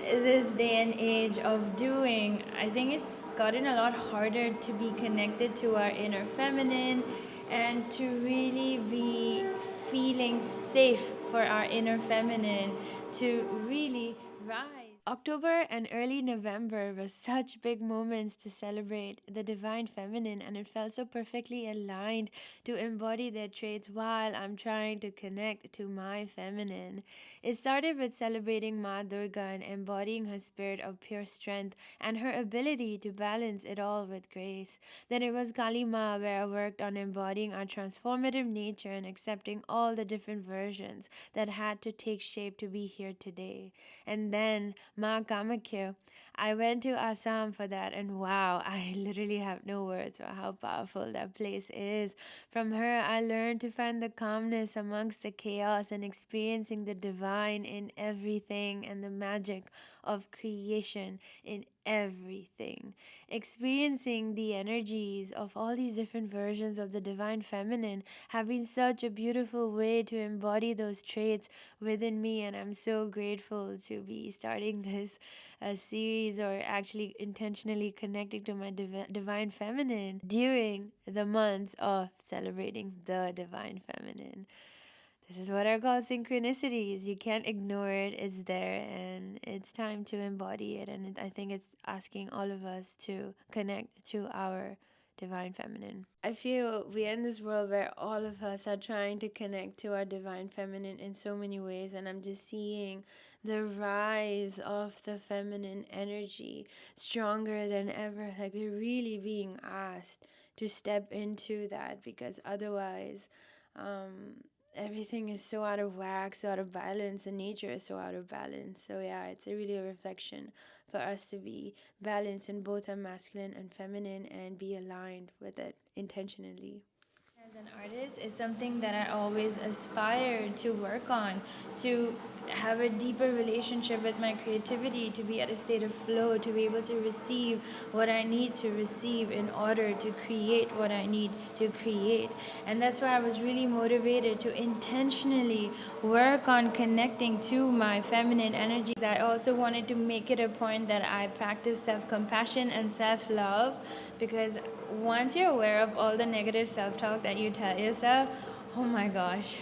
this day and age of doing, I think it's gotten a lot harder to be connected to our inner feminine and to really be feeling safe for our inner feminine to really rise. October and early November were such big moments to celebrate the divine feminine, and it felt so perfectly aligned to embody their traits while I'm trying to connect to my feminine. It started with celebrating Maa Durga and embodying her spirit of pure strength and her ability to balance it all with grace. Then it was Kali Ma, where I worked on embodying our transformative nature and accepting all the different versions that had to take shape to be here today. And then Maa Kamakhya, I went to Assam for that, and wow, I literally have no words for how powerful that place is. From her, I learned to find the calmness amongst the chaos and experiencing the divine in everything and the magic of creation in everything. Experiencing the energies of all these different versions of the divine feminine have been such a beautiful way to embody those traits within me, and I'm so grateful to be starting this series, or actually intentionally connecting to my divine feminine during the months of celebrating the divine feminine. This is what I call synchronicities. You can't ignore it, it's there, and it's time to embody it. And I think it's asking all of us to connect to our divine feminine. I feel we are in this world where all of us are trying to connect to our divine feminine in so many ways, and I'm just seeing the rise of the feminine energy stronger than ever. Like, we're really being asked to step into that, because otherwise, everything is so out of whack, so out of balance, and nature is so out of balance. So yeah, it's really a reflection for us to be balanced in both our masculine and feminine and be aligned with it intentionally. As an artist, it's something that I always aspire to work on, to have a deeper relationship with my creativity, to be at a state of flow, to be able to receive what I need to receive in order to create what I need to create. And that's why I was really motivated to intentionally work on connecting to my feminine energies. I also wanted to make it a point that I practice self-compassion and self-love, because once you're aware of all the negative self-talk that you tell yourself, oh my gosh,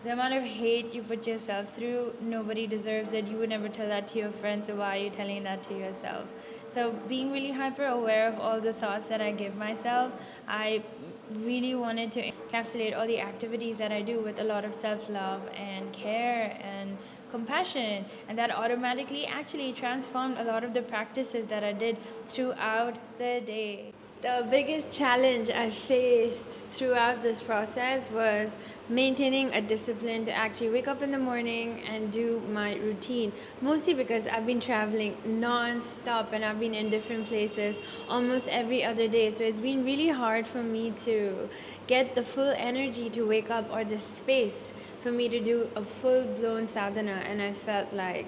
the amount of hate you put yourself through, nobody deserves it. You would never tell that to your friends, so why are you telling that to yourself? So being really hyper aware of all the thoughts that I give myself, I really wanted to encapsulate all the activities that I do with a lot of self-love and care and compassion, and that automatically actually transformed a lot of the practices that I did throughout the day. The biggest challenge I faced throughout this process was maintaining a discipline to actually wake up in the morning and do my routine. Mostly because I've been traveling non-stop and I've been in different places almost every other day. So it's been really hard for me to get the full energy to wake up, or the space for me to do a full-blown sadhana. And I felt like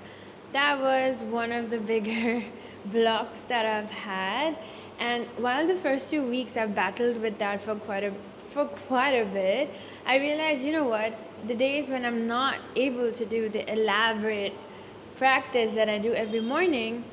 that was one of the bigger blocks that I've had. And while the first 2 weeks I've battled with that for quite a bit, I realized, you know what, the days when I'm not able to do the elaborate practice that I do every morning,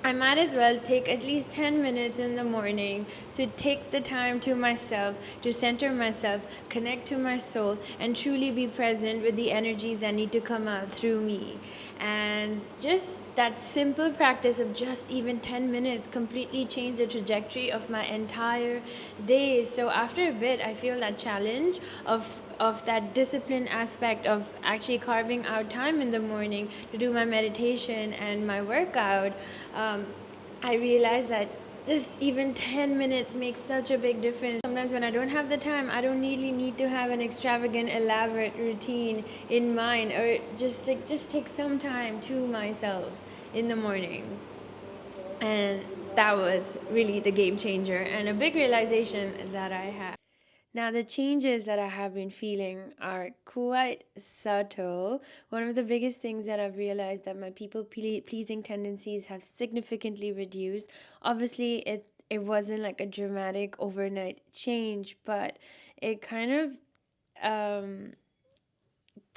I might as well take at least 10 minutes in the morning to take the time to myself, to center myself, connect to my soul, and truly be present with the energies that need to come out through me. And just that simple practice of just even 10 minutes completely changed the trajectory of my entire day. So after a bit, I feel that challenge of that discipline aspect of actually carving out time in the morning to do my meditation and my workout. I realized that just even 10 minutes makes such a big difference. Sometimes when I don't have the time, I don't really need to have an extravagant, elaborate routine in mind, or just take some time to myself in the morning. And that was really the game changer and a big realization that I had. Now, the changes that I have been feeling are quite subtle. One of the biggest things that I've realized that my people pleasing tendencies have significantly reduced. Obviously, it wasn't like a dramatic overnight change, but it kind of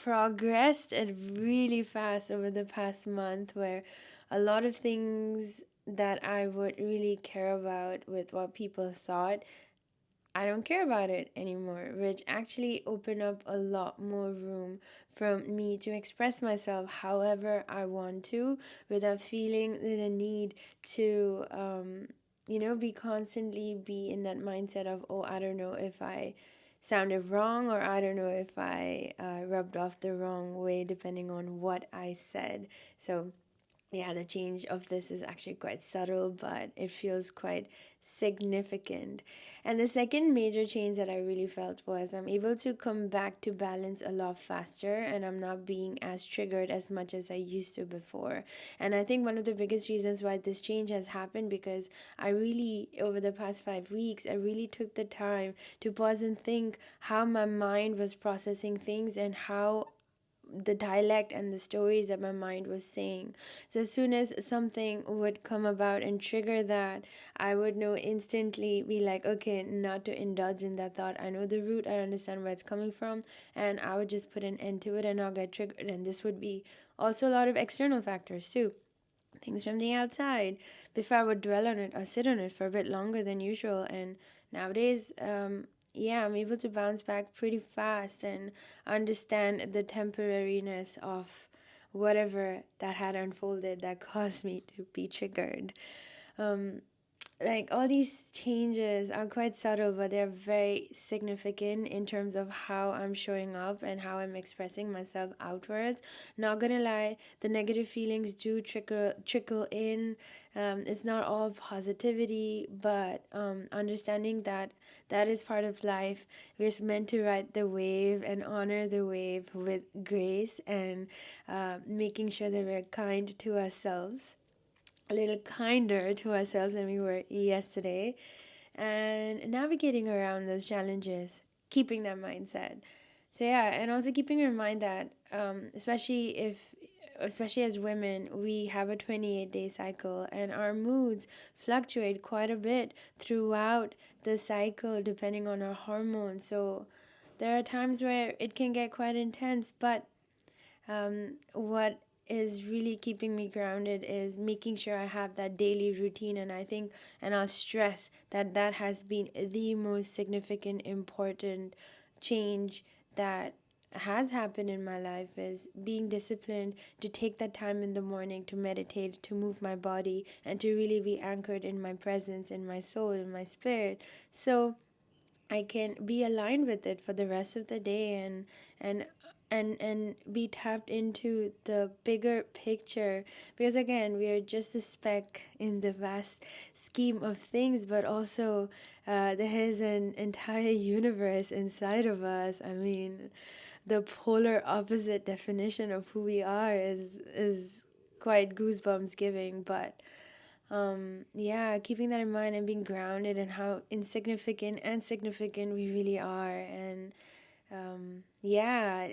progressed it really fast over the past month, where a lot of things that I would really care about with what people thought, I don't care about it anymore, which actually opened up a lot more room for me to express myself however I want to, without feeling the need to, be constantly be in that mindset of, oh, I don't know if I sounded wrong, or I don't know if I rubbed off the wrong way, depending on what I said. So yeah, the change of this is actually quite subtle, but it feels quite significant. And the second major change that I really felt was I'm able to come back to balance a lot faster, and I'm not being as triggered as much as I used to before. And I think one of the biggest reasons why this change has happened, because I really, over the past 5 weeks, I really took the time to pause and think how my mind was processing things, and how the dialect and the stories that my mind was saying. So as soon as something would come about and trigger that, I would know instantly, be like, okay, not to indulge in that thought. I know the root, I understand where it's coming from, and I would just put an end to it and not get triggered. And this would be also a lot of external factors too, things from the outside, before I would dwell on it or sit on it for a bit longer than usual. And nowadays, yeah, I'm able to bounce back pretty fast and understand the temporariness of whatever that had unfolded that caused me to be triggered. Um, like, all these changes are quite subtle, but they're very significant in terms of how I'm showing up and how I'm expressing myself outwards. Not gonna lie, the negative feelings do trickle in. It's not all positivity, but understanding that that is part of life. We're meant to ride the wave and honor the wave with grace, and making sure that we're kind to ourselves, a little kinder to ourselves than we were yesterday, and navigating around those challenges, keeping that mindset. So yeah, and also keeping in mind that, especially as women, we have a 28-day cycle, and our moods fluctuate quite a bit throughout the cycle depending on our hormones. So there are times where it can get quite intense, but what is really keeping me grounded is making sure I have that daily routine. And I think, and I'll stress that that has been the most significant, important change that has happened in my life, is being disciplined to take that time in the morning to meditate, to move my body, and to really be anchored in my presence, in my soul, in my spirit. So I can be aligned with it for the rest of the day, and and be tapped into the bigger picture, because again, we are just a speck in the vast scheme of things, but also there is an entire universe inside of us. I mean, the polar opposite definition of who we are is quite goosebumps giving, but yeah, keeping that in mind and being grounded in how insignificant and significant we really are. And yeah,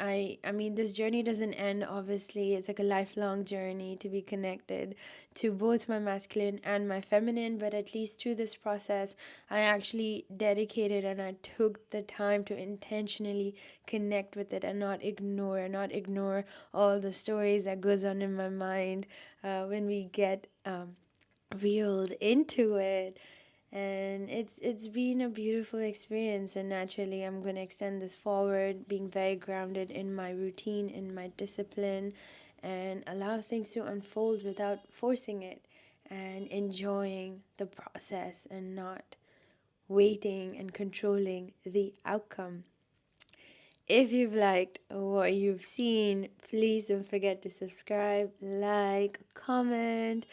I mean, this journey doesn't end, obviously. It's like a lifelong journey to be connected to both my masculine and my feminine, but at least through this process, I actually dedicated and I took the time to intentionally connect with it, and not ignore all the stories that goes on in my mind when we get reeled into it. And it's been a beautiful experience, and naturally I'm going to extend this forward, being very grounded in my routine, in my discipline, and allow things to unfold without forcing it, and enjoying the process and not waiting and controlling the outcome. If you've liked what you've seen, please don't forget to subscribe, like, comment,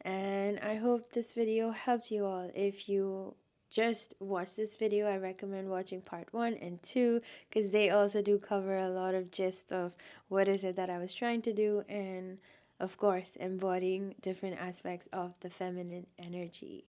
and I hope this video helped you all. If you just watch this video, I recommend watching part 1 and 2, because they also do cover a lot of gist of what is it that I was trying to do, and of course embodying different aspects of the feminine energy.